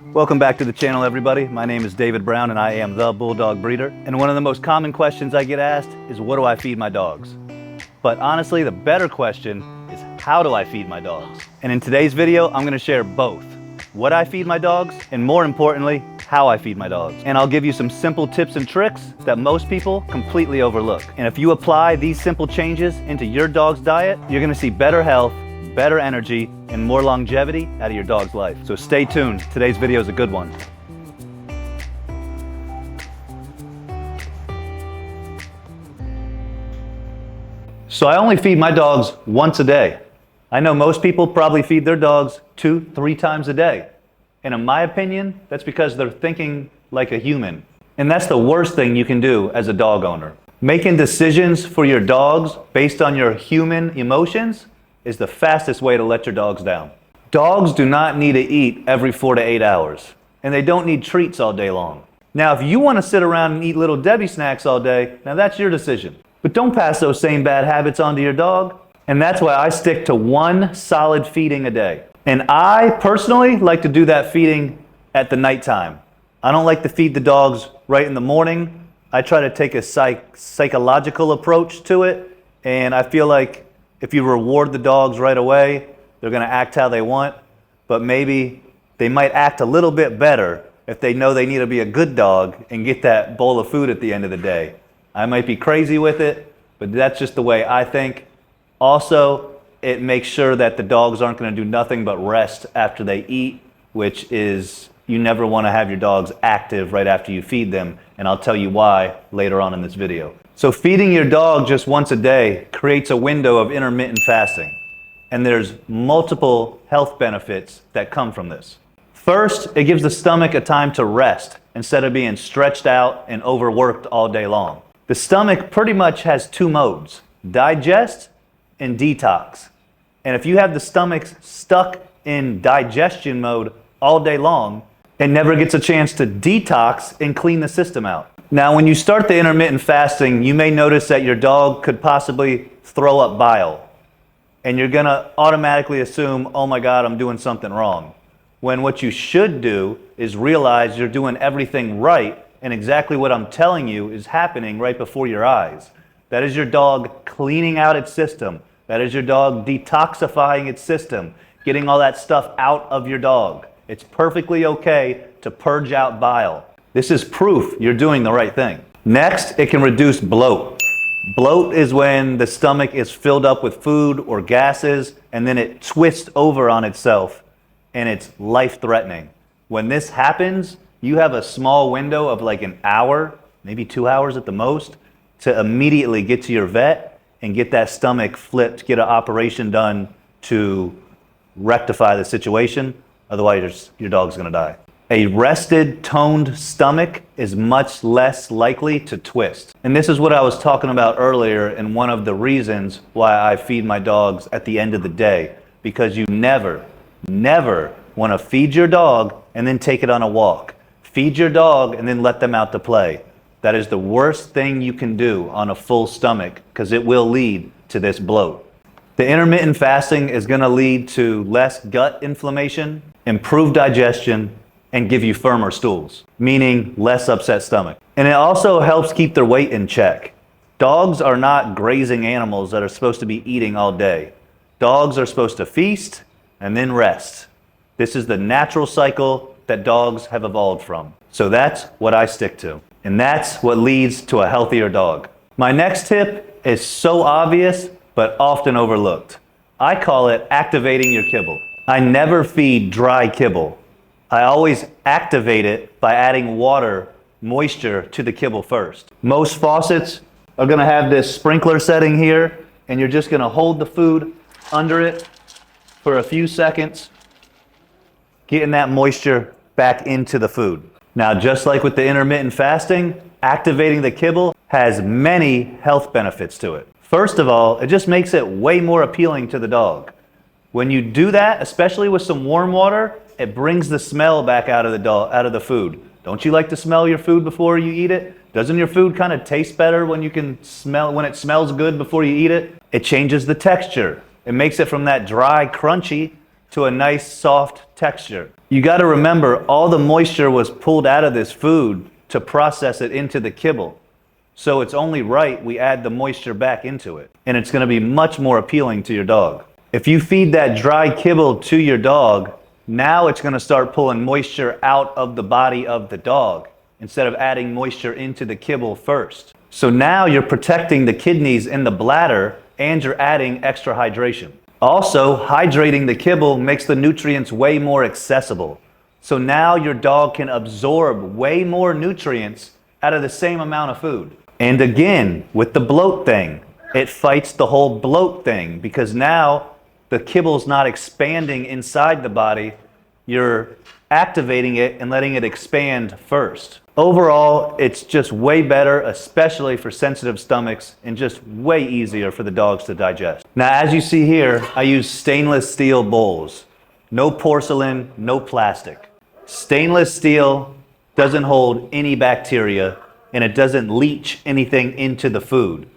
Welcome back to the channel, everybody. My name is David Brown and I am the Bulldog breeder. And one of the most common questions I get asked is, what do I feed my dogs? But honestly, the better question is, how do I feed my dogs? And in today's video, I'm gonna share both what I feed my dogs and, more importantly, how I feed my dogs. And I'll give you some simple tips and tricks that most people completely overlook. And if you apply these simple changes into your dog's diet, you're gonna see better health, better energy, and more longevity out of your dog's life. So stay tuned. Today's video is a good one. So I only feed my dogs once a day. I know most people probably feed their dogs 2-3 times a day. And in my opinion, that's because they're thinking like a human. And that's the worst thing you can do as a dog owner. Making decisions for your dogs based on your human emotions is the fastest way to let your dogs down. Dogs do not need to eat every 4 to 8 hours, and they don't need treats all day long. Now, if you want to sit around and eat Little Debbie snacks all day, now that's your decision. But don't pass those same bad habits on to your dog. And that's why I stick to one solid feeding a day. And I personally like to do that feeding at the nighttime. I don't like to feed the dogs right in the morning. I try to take a psychological approach to it. And I feel like if you reward the dogs right away, they're gonna act how they want, but maybe they might act a little bit better if they know they need to be a good dog and get that bowl of food at the end of the day. I might be crazy with it, but that's just the way I think. Also, it makes sure that the dogs aren't gonna do nothing but rest after they eat, which is, you never wanna have your dogs active right after you feed them, and I'll tell you why later on in this video. So feeding your dog just once a day creates a window of intermittent fasting. And there's multiple health benefits that come from this. First, it gives the stomach a time to rest instead of being stretched out and overworked all day long. The stomach pretty much has 2 modes, digest and detox. And if you have the stomach stuck in digestion mode all day long, it never gets a chance to detox and clean the system out. Now, when you start the intermittent fasting, you may notice that your dog could possibly throw up bile. And you're gonna automatically assume, oh my God, I'm doing something wrong. When what you should do is realize you're doing everything right and exactly what I'm telling you is happening right before your eyes. That is your dog cleaning out its system. That is your dog detoxifying its system, getting all that stuff out of your dog. It's perfectly okay to purge out bile. This is proof you're doing the right thing. Next, it can reduce bloat. Bloat is when the stomach is filled up with food or gases and then it twists over on itself and it's life-threatening. When this happens, you have a small window of like an hour, maybe 2 hours at the most, to immediately get to your vet and get that stomach flipped, get an operation done to rectify the situation. Otherwise, your dog's gonna die. A rested, toned stomach is much less likely to twist. And this is what I was talking about earlier, and one of the reasons why I feed my dogs at the end of the day. Because you never wanna feed your dog and then take it on a walk. Feed your dog and then let them out to play. That is the worst thing you can do on a full stomach because it will lead to this bloat. The intermittent fasting is gonna lead to less gut inflammation, improved digestion, and give you firmer stools, meaning less upset stomach. And it also helps keep their weight in check. Dogs are not grazing animals that are supposed to be eating all day. Dogs are supposed to feast and then rest. This is the natural cycle that dogs have evolved from. So that's what I stick to. And that's what leads to a healthier dog. My next tip is so obvious, but often overlooked. I call it activating your kibble. I never feed dry kibble. I always activate it by adding water, moisture to the kibble first. Most faucets are gonna have this sprinkler setting here, and you're just gonna hold the food under it for a few seconds, getting that moisture back into the food. Now, just like with the intermittent fasting, activating the kibble has many health benefits to it. First of all, it just makes it way more appealing to the dog. When you do that, especially with some warm water, it brings the smell back out of the food. Don't you like to smell your food before you eat it? Doesn't your food kind of taste better when it smells good before you eat it? It changes the texture. It makes it from that dry, crunchy to a nice soft texture. You got to remember, all the moisture was pulled out of this food to process it into the kibble. So it's only right we add the moisture back into it. And it's going to be much more appealing to your dog. If you feed that dry kibble to your dog, now it's going to start pulling moisture out of the body of the dog instead of adding moisture into the kibble first. So now you're protecting the kidneys and the bladder, and you're adding extra hydration. Also, hydrating the kibble makes the nutrients way more accessible. So now your dog can absorb way more nutrients out of the same amount of food. And again, with the bloat thing, it fights the whole bloat thing, because now the kibble's not expanding inside the body. You're activating it and letting it expand first. Overall, it's just way better, especially for sensitive stomachs, and just way easier for the dogs to digest. Now, as you see here, I use stainless steel bowls. No porcelain, no plastic. Stainless steel doesn't hold any bacteria, and it doesn't leach anything into the food.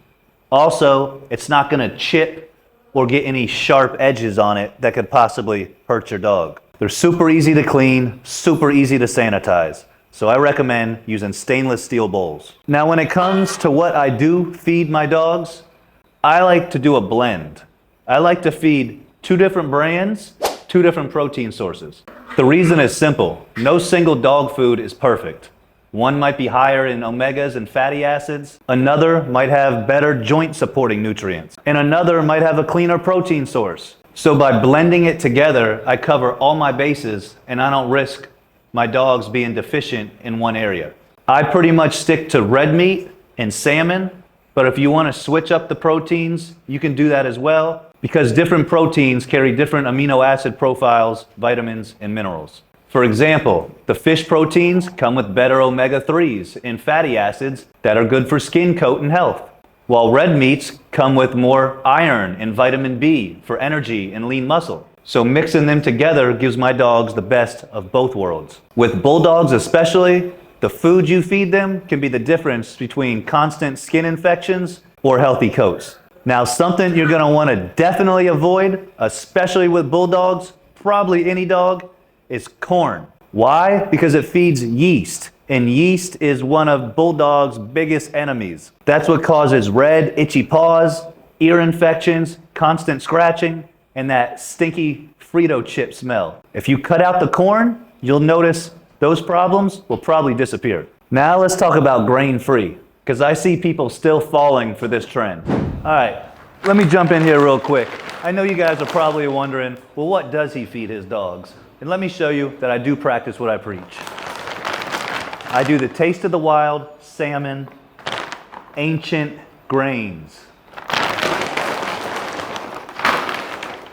Also, it's not going to chip or get any sharp edges on it that could possibly hurt your dog. They're super easy to clean, super easy to sanitize. So I recommend using stainless steel bowls. Now, when it comes to what I do feed my dogs, I like to do a blend. I like to feed 2 different brands, 2 different protein sources. The reason is simple. No single dog food is perfect. One might be higher in omegas and fatty acids. Another might have better joint supporting nutrients. And another might have a cleaner protein source. So by blending it together, I cover all my bases, and I don't risk my dogs being deficient in one area. I pretty much stick to red meat and salmon, but if you want to switch up the proteins, you can do that as well, because different proteins carry different amino acid profiles, vitamins, and minerals. For example, the fish proteins come with better omega-3s and fatty acids that are good for skin coat and health, while red meats come with more iron and vitamin B for energy and lean muscle. So mixing them together gives my dogs the best of both worlds. With bulldogs especially, the food you feed them can be the difference between constant skin infections or healthy coats. Now, something you're going to want to definitely avoid, especially with bulldogs, probably any dog, is corn. Why? Because it feeds yeast, and yeast is one of bulldogs' biggest enemies. That's what causes red, itchy paws, ear infections, constant scratching, and that stinky Frito chip smell. If you cut out the corn, you'll notice those problems will probably disappear. Now let's talk about grain-free, because I see people still falling for this trend. All right, let me jump in here real quick. I know you guys are probably wondering, well, what does he feed his dogs? And let me show you that I do practice what I preach. I do the taste of the wild, salmon, ancient grains.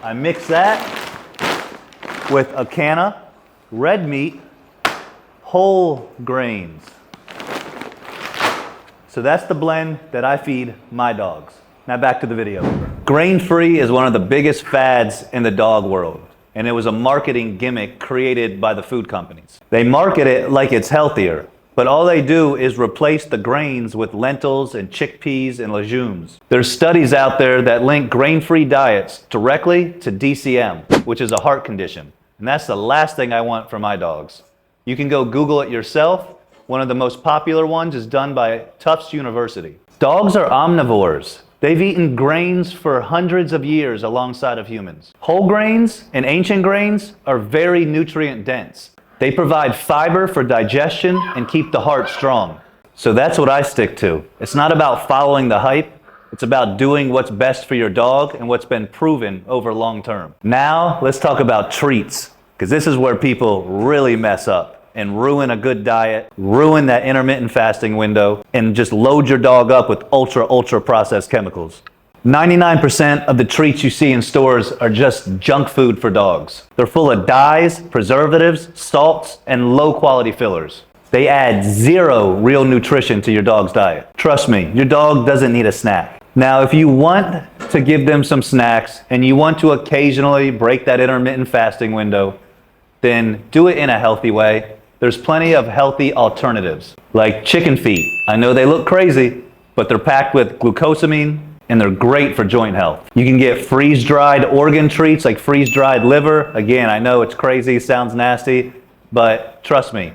I mix that with a canna, red meat, whole grains. So that's the blend that I feed my dogs. Now back to the video. Grain-free is one of the biggest fads in the dog world, and it was a marketing gimmick created by the food companies. They market it like it's healthier, but all they do is replace the grains with lentils and chickpeas and legumes. There's studies out there that link grain-free diets directly to DCM, which is a heart condition. And that's the last thing I want for my dogs. You can go Google it yourself. One of the most popular ones is done by Tufts University. Dogs are omnivores. They've eaten grains for hundreds of years alongside of humans. Whole grains and ancient grains are very nutrient dense. They provide fiber for digestion and keep the heart strong. So that's what I stick to. It's not about following the hype. It's about doing what's best for your dog and what's been proven over long term. Now, let's talk about treats, because this is where people really mess up and ruin a good diet, ruin that intermittent fasting window, and just load your dog up with ultra processed chemicals. 99% of the treats you see in stores are just junk food for dogs. They're full of dyes, preservatives, salts, and low-quality fillers. They add 0 real nutrition to your dog's diet. Trust me, your dog doesn't need a snack. Now, if you want to give them some snacks and you want to occasionally break that intermittent fasting window, then do it in a healthy way. There's plenty of healthy alternatives, like chicken feet. I know they look crazy, but they're packed with glucosamine, and they're great for joint health. You can get freeze-dried organ treats like freeze-dried liver. Again, I know it's crazy, sounds nasty, but trust me,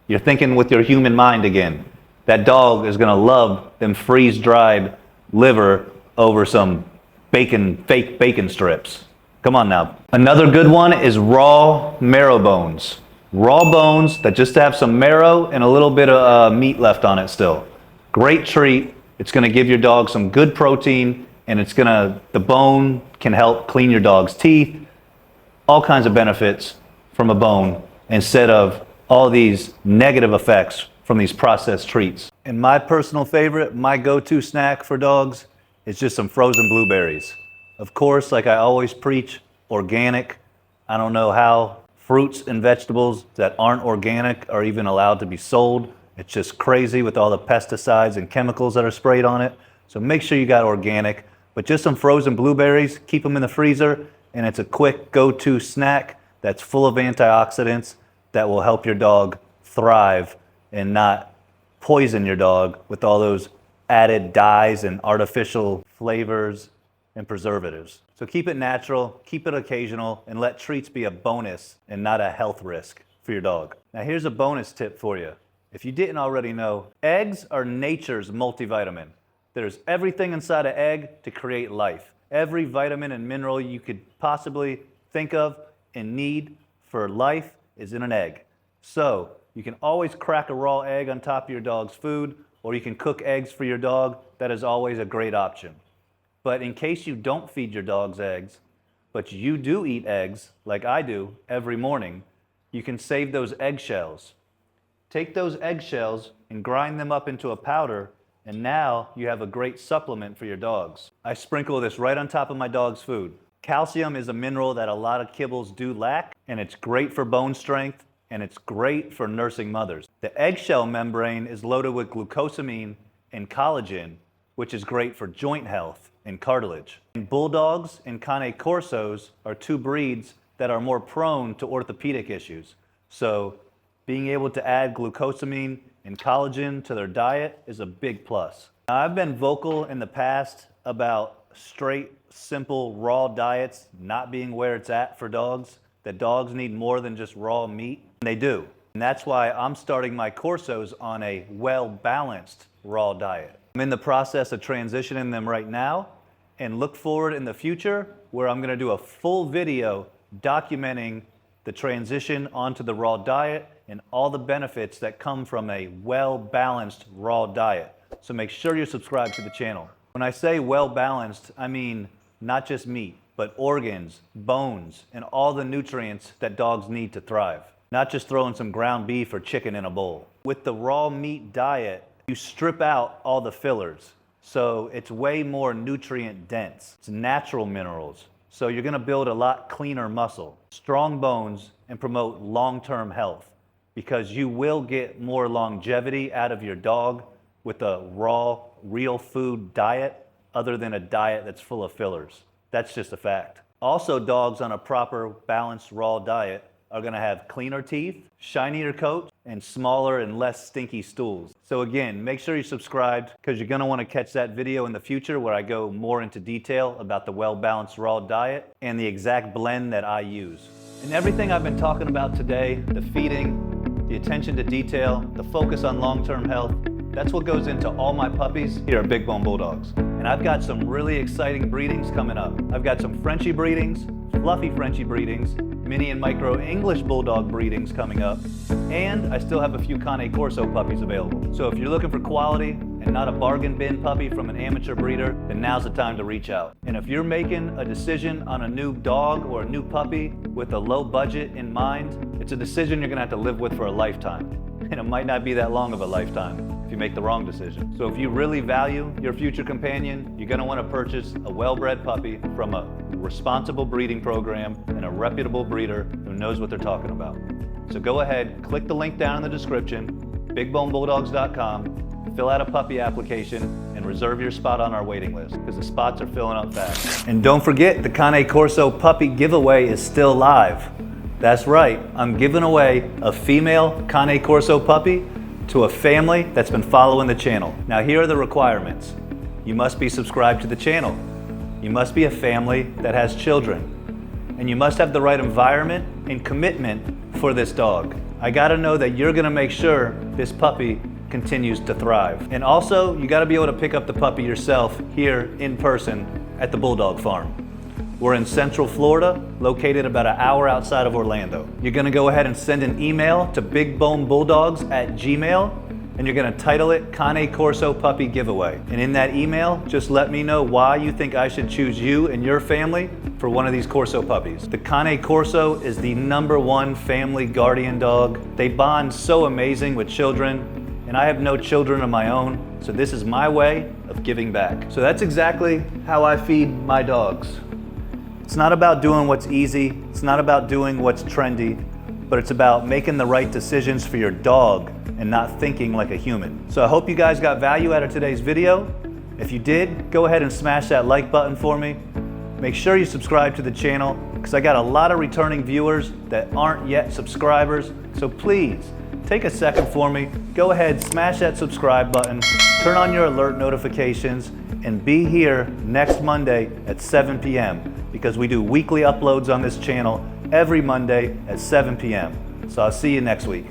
you're thinking with your human mind again. That dog is gonna love them freeze-dried liver over some bacon, fake bacon strips. Come on now. Another good one is raw marrow bones. Raw bones that just have some marrow and a little bit of meat left on it still. Great treat. It's gonna give your dog some good protein, and the bone can help clean your dog's teeth. All kinds of benefits from a bone instead of all these negative effects from these processed treats. And my personal favorite, my go-to snack for dogs is just some frozen blueberries. Of course, like I always preach, organic. I don't know how fruits and vegetables that aren't organic are even allowed to be sold. It's just crazy with all the pesticides and chemicals that are sprayed on it. So make sure you got organic, but just some frozen blueberries, keep them in the freezer, and it's a quick go-to snack that's full of antioxidants that will help your dog thrive and not poison your dog with all those added dyes and artificial flavors and preservatives. So keep it natural, keep it occasional, and let treats be a bonus and not a health risk for your dog. Now here's a bonus tip for you. If you didn't already know, eggs are nature's multivitamin. There's everything inside an egg to create life. Every vitamin and mineral you could possibly think of and need for life is in an egg. So you can always crack a raw egg on top of your dog's food, or you can cook eggs for your dog. That is always a great option. But in case you don't feed your dogs eggs, but you do eat eggs, like I do every morning, you can save those eggshells. Take those eggshells and grind them up into a powder, and now you have a great supplement for your dogs. I sprinkle this right on top of my dog's food. Calcium is a mineral that a lot of kibbles do lack, and it's great for bone strength, and it's great for nursing mothers. The eggshell membrane is loaded with glucosamine and collagen, which is great for joint health and cartilage. And Bulldogs and Cane Corsos are two breeds that are more prone to orthopedic issues. So being able to add glucosamine and collagen to their diet is a big plus. Now, I've been vocal in the past about straight, simple, raw diets not being where it's at for dogs, that dogs need more than just raw meat, and they do. And that's why I'm starting my Corsos on a well-balanced raw diet. I'm in the process of transitioning them right now, and look forward in the future where I'm gonna do a full video documenting the transition onto the raw diet and all the benefits that come from a well-balanced raw diet. So make sure you're subscribed to the channel. When I say well-balanced, I mean not just meat, but organs, bones, and all the nutrients that dogs need to thrive. Not just throwing some ground beef or chicken in a bowl. With the raw meat diet, you strip out all the fillers. So it's way more nutrient dense. It's natural minerals. So you're gonna build a lot cleaner muscle, strong bones, and promote long-term health, because you will get more longevity out of your dog with a raw, real food diet other than a diet that's full of fillers. That's just a fact. Also, dogs on a proper, balanced, raw diet are gonna have cleaner teeth, shinier coats, and smaller and less stinky stools. So again, make sure you're subscribed, because you're gonna wanna catch that video in the future where I go more into detail about the well-balanced raw diet and the exact blend that I use. And everything I've been talking about today, the feeding, the attention to detail, the focus on long-term health, that's what goes into all my puppies here at Big Bone Bulldogs. And I've got some really exciting breedings coming up. I've got some Frenchie breedings, fluffy Frenchie breedings, mini and micro English Bulldog breedings coming up, and I still have a few Cane Corso puppies available. So if you're looking for quality and not a bargain bin puppy from an amateur breeder, then now's the time to reach out. And if you're making a decision on a new dog or a new puppy with a low budget in mind, it's a decision you're gonna have to live with for a lifetime. And it might not be that long of a lifetime if you make the wrong decision. So if you really value your future companion, you're gonna wanna purchase a well-bred puppy from a responsible breeding program and a reputable breeder who knows what they're talking about. So go ahead, click the link down in the description, bigbonebulldogs.com, fill out a puppy application, and reserve your spot on our waiting list, because the spots are filling up fast. And don't forget, the Cane Corso puppy giveaway is still live. That's right, I'm giving away a female Cane Corso puppy to a family that's been following the channel. Now here are the requirements. you must be subscribed to the channel. You must be a family that has children. And you must have the right environment and commitment for this dog. I gotta know that you're gonna make sure this puppy continues to thrive. And also, you gotta be able to pick up the puppy yourself here in person at the Bulldog Farm. We're in Central Florida, located about an hour outside of Orlando. You're gonna go ahead and send an email to bigbonebulldoggs@gmail.com, and you're gonna title it Cane Corso Puppy Giveaway. And in that email, just let me know why you think I should choose you and your family for one of these Corso puppies. The Cane Corso is the #1 family guardian dog. They bond so amazing with children, and I have no children of my own, so this is my way of giving back. So that's exactly how I feed my dogs. It's not about doing what's easy, it's not about doing what's trendy, but it's about making the right decisions for your dog and not thinking like a human. So I hope you guys got value out of today's video. If you did, go ahead and smash that like button for me. Make sure you subscribe to the channel because I got a lot of returning viewers that aren't yet subscribers. So please, take a second for me, go ahead, smash that subscribe button, turn on your alert notifications, and be here next Monday at 7 p.m. because we do weekly uploads on this channel every Monday at 7 p.m. So I'll see you next week.